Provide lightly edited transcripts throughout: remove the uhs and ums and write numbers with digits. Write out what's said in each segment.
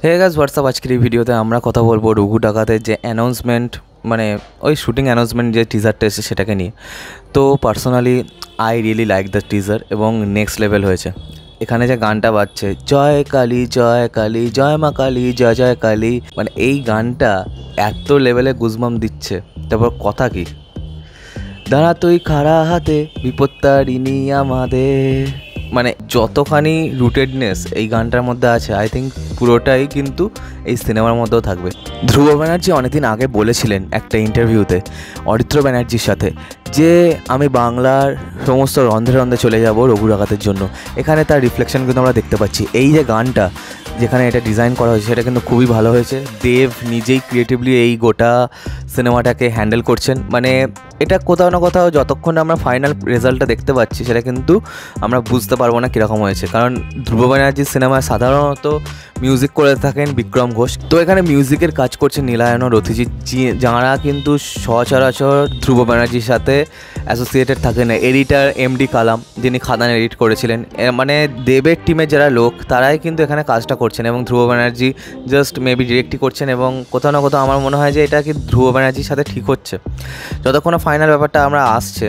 Hey guys WhatsApp, আজকের এই ভিডিওতে আমরা কথা বলবো রঘু ডাকাতের যে অ্যানাউন্সমেন্ট, মানে ওই শুটিং অ্যানাউন্সমেন্ট যে টিজারটা এসেছে সেটাকে নিয়ে। তো personally I really like the teaser এবং নেক্সট লেভেল হয়েছে। এখানে যে গানটা বাজছে, জয় কালী জয় কালী জয় মা কালী জয় জয় কালী, মানে এই গানটা এত লেভেলে গুজবাম দিচ্ছে। তারপর কথা কি, দাঁড়া তুই খাড়া হাতে বিপত্তারিণী আমাদের, মানে যতখানি রুটেডনেস এই গানটার মধ্যে আছে, আই থিঙ্ক পুরোটাই কিন্তু এই সিনেমার মধ্যেও থাকবে। ধ্রুব ব্যানার্জি অনেকদিন আগে বলেছিলেন একটা ইন্টারভিউতে অরিত্র ব্যানার্জির সাথে যে আমি বাংলার সমস্ত রন্ধে রন্ধে চলে যাব রঘু ডাকাতের জন্য। এখানে তার রিফ্লেকশন কিন্তু আমরা দেখতে পাচ্ছি। এই যে গানটা যেখানে এটা ডিজাইন করা হয়েছে সেটা কিন্তু খুবই ভালো হয়েছে। দেব নিজেই ক্রিয়েটিভলি এই গোটা সিনেমাটাকে হ্যান্ডেল করছেন। মানে এটা কোথাও না কোথাও যতক্ষণ আমরা ফাইনাল রেজাল্টটা দেখতে পাচ্ছি সেটা কিন্তু আমরা বুঝতে পারবো না কীরকম হয়েছে, কারণ ধ্রুব ব্যানার্জির সিনেমায় সাধারণত মিউজিক করে থাকেন বিক্রম ঘোষ। তো এখানে মিউজিকের কাজ করছেন নীলায়ন ও রথিজিৎ, যারা কিন্তু সচরাচর ধ্রুব ব্যানার্জির সাথে অ্যাসোসিয়েটেড থাকেন। এডিটার এমডি কালাম, যিনি খাদান এডিট করেছিলেন, মানে দেবের টিমের যারা লোক তারাই কিন্তু এখানে কাজটা করছেন এবং ধ্রুব ব্যানার্জি জাস্ট মেবি ডিরেক্টই করছেন। এবং কোথাও না কোথাও আমার মনে হয় যে এটা কি ধ্রুব ব্যানার্জির সাথে ঠিক হচ্ছে। যতক্ষণ ফাইনাল ব্যাপারটা আমরা আসছে,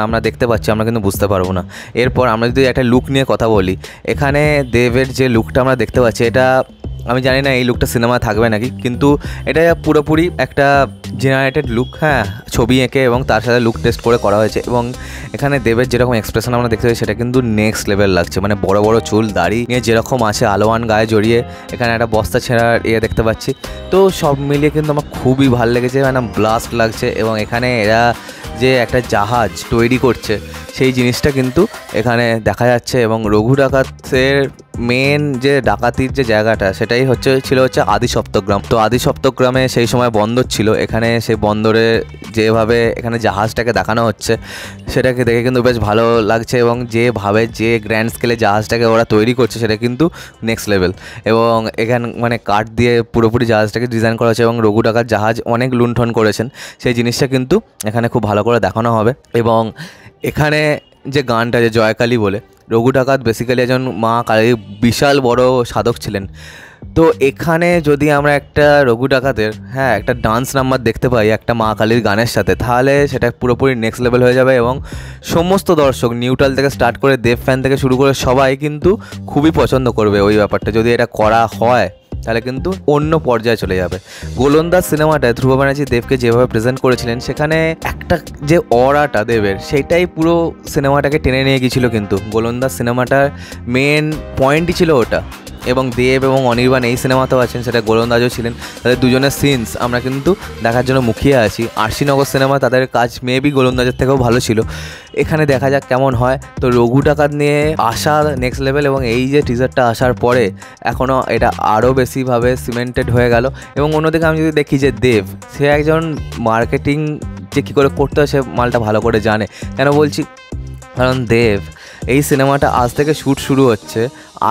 আমরা দেখতে পাচ্ছি, আমরা কিন্তু বুঝতে পারবো না। এরপর আমরা যদি একটা লুক নিয়ে কথা বলি, এখানে দেবের যে লুকটা আমরা দেখতে পাচ্ছি, এটা আমি জানি না এই লুকটা সিনেমায় থাকবে নাকি, কিন্তু এটা পুরোপুরি একটা জেনারেটেড লুক। হ্যাঁ, ছবি এঁকে এবং তার সাথে লুক টেস্ট করে করা হয়েছে। এবং এখানে দেবের যেরকম এক্সপ্রেশন আমরা দেখতে পাচ্ছি সেটা কিন্তু নেক্সট লেভেল লাগছে। মানে বড় বড় চুল দাড়ি নিয়ে যেরকম আছে, আলোয়ান গায়ে জড়িয়ে, এখানে একটা বস্তা ছেঁড়ার দেখতে পাচ্ছি। তো সব মিলিয়ে কিন্তু আমার খুবই ভালো লেগেছে, মানে ব্লাস্ট লাগছে। এবং এখানে এরা যে একটা জাহাজ তৈরি করছে সেই জিনিসটা কিন্তু এখানে দেখা যাচ্ছে। এবং রঘু ডাকাতের মেন যে ডাকাতির যে জায়গাটা সেটাই ছিল আদি সপ্তগ্রাম। তো আদি সপ্তগ্রামে সেই সময় বন্দর ছিল। এখানে সেই বন্দরে যেভাবে এখানে জাহাজটাকে দেখানো হচ্ছে সেটাকে দেখে কিন্তু বেশ ভালো লাগছে। এবং যেভাবে যে গ্র্যান্ড স্কেলে জাহাজটাকে ওরা তৈরি করছে সেটা কিন্তু নেক্সট লেভেল। এবং এখানে মানে কাঠ দিয়ে পুরোপুরি জাহাজটাকে ডিজাইন করা হচ্ছে এবং রঘু ডাকাত জাহাজ অনেক লুণ্ঠন করেছেন সেই জিনিসটা কিন্তু এখানে খুব ভালো করে দেখানো হবে। এবং এখানে যে গানটা, যে জয়কালী বলে, রঘু ডাকাত বেসিক্যালি একজন মা কালীর বিশাল বড় সাধক ছিলেন। তো এখানে যদি আমরা একটা রঘু ডাকাতের একটা ডান্স নাম্বার দেখতে পাই একটা মা কালীর গানের সাথে, তাহলে সেটা পুরোপুরি নেক্সট লেভেল হয়ে যাবে। এবং সমস্ত দর্শক, নিউট্রাল থেকে স্টার্ট করে দেব ফ্যান থেকে শুরু করে সবাই কিন্তু খুবই পছন্দ করবে ওই ব্যাপারটা। যদি এটা করা হয় তাহলে কিন্তু অন্য পর্যায়ে চলে যাবে। গোলন্দাজ সিনেমাটায় ধ্রুব ব্যানার্জি দেবকে যেভাবে প্রেজেন্ট করেছিলেন, সেখানে একটা যে অরাটা দেবের, সেটাই পুরো সিনেমাটাকে টেনে নিয়ে গিয়েছিল। কিন্তু গোলন্দাজ সিনেমাটার মেন পয়েন্টই ছিল ওটা। এবং দেব এবং অনির্বাণ এই সিনেমাতেও আছেন, সেটা গোলন্দাজও ছিলেন। তাদের দুজনের সিনস আমরা কিন্তু দেখার জন্য মুখিয়ে আছি। আরশিনগর সিনেমা তাদের কাজ মেবি গোলন্দাজের থেকেও ভালো ছিল। এখানে দেখা যাক কেমন হয়। তো রঘু ডাকাত নিয়ে আসা নেক্সট লেভেল। এবং এই যে টিজারটা আসার পরে এখনও এটা আরও বেশিভাবে সিমেন্টেড হয়ে গেল। এবং অন্যদিকে আমি যদি দেখি যে দেব, সে একজন মার্কেটিং যে কী করে করতে হয় সে মালটা ভালো করে জানে। কেন বলছি, কারণ দেব এই সিনেমাটা আজ থেকে শ্যুট শুরু হচ্ছে,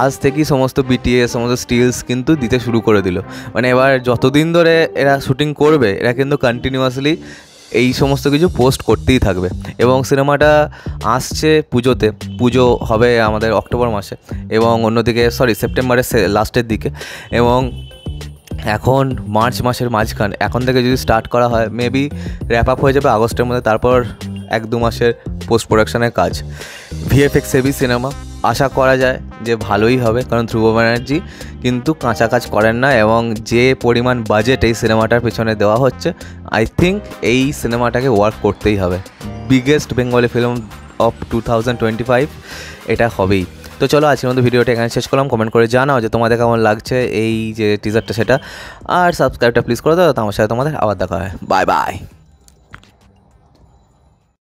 আজ থেকেই সমস্ত বিটিএস সমস্ত স্টিলস কিন্তু দিতে শুরু করে দিল। মানে এবার যতদিন ধরে এরা শ্যুটিং করবে, এরা কিন্তু কন্টিনিউয়াসলি এই সমস্ত কিছু পোস্ট করতেই থাকবে। এবং সিনেমাটা আসছে পুজোতে, পুজো হবে আমাদের অক্টোবর মাসে এবং অন্যদিকে সেপ্টেম্বরের লাস্টের দিকে। এবং এখন মার্চ মাসের মাঝখান, এখন থেকে যদি স্টার্ট করা হয় মেবি র্যাপ আপ হয়ে যাবে আগস্টের মধ্যে। তারপর 1-2 মাসের পোস্ট প্রোডাকশানের কাজ। ভিএফএক্স হেভি সিনেমা, আশা করা যায় যে ভালোই হবে, কারণ ধ্রুব ব্যানার্জি কিন্তু কাঁচা কাজ করেন না। এবং যে পরিমাণ বাজেট এই সিনেমাটার পেছনে দেওয়া হচ্ছে, আই থিঙ্ক এই সিনেমাটাকে ওয়ার্ক করতেই হবে। বিগেস্ট বেঙ্গলি ফিল্ম অফ 2025 এটা হবেই। তো চলো আজকের মধ্যে ভিডিওটা এখানে শেষ করলাম। কমেন্ট করে জানাও যে তোমাদের কেমন লাগছে এই যে টিজারটা সেটা, আর সাবস্ক্রাইবটা প্লিজ করে দাও। আমার সাথে তোমাদের আবার দেখা হয়। Bye bye.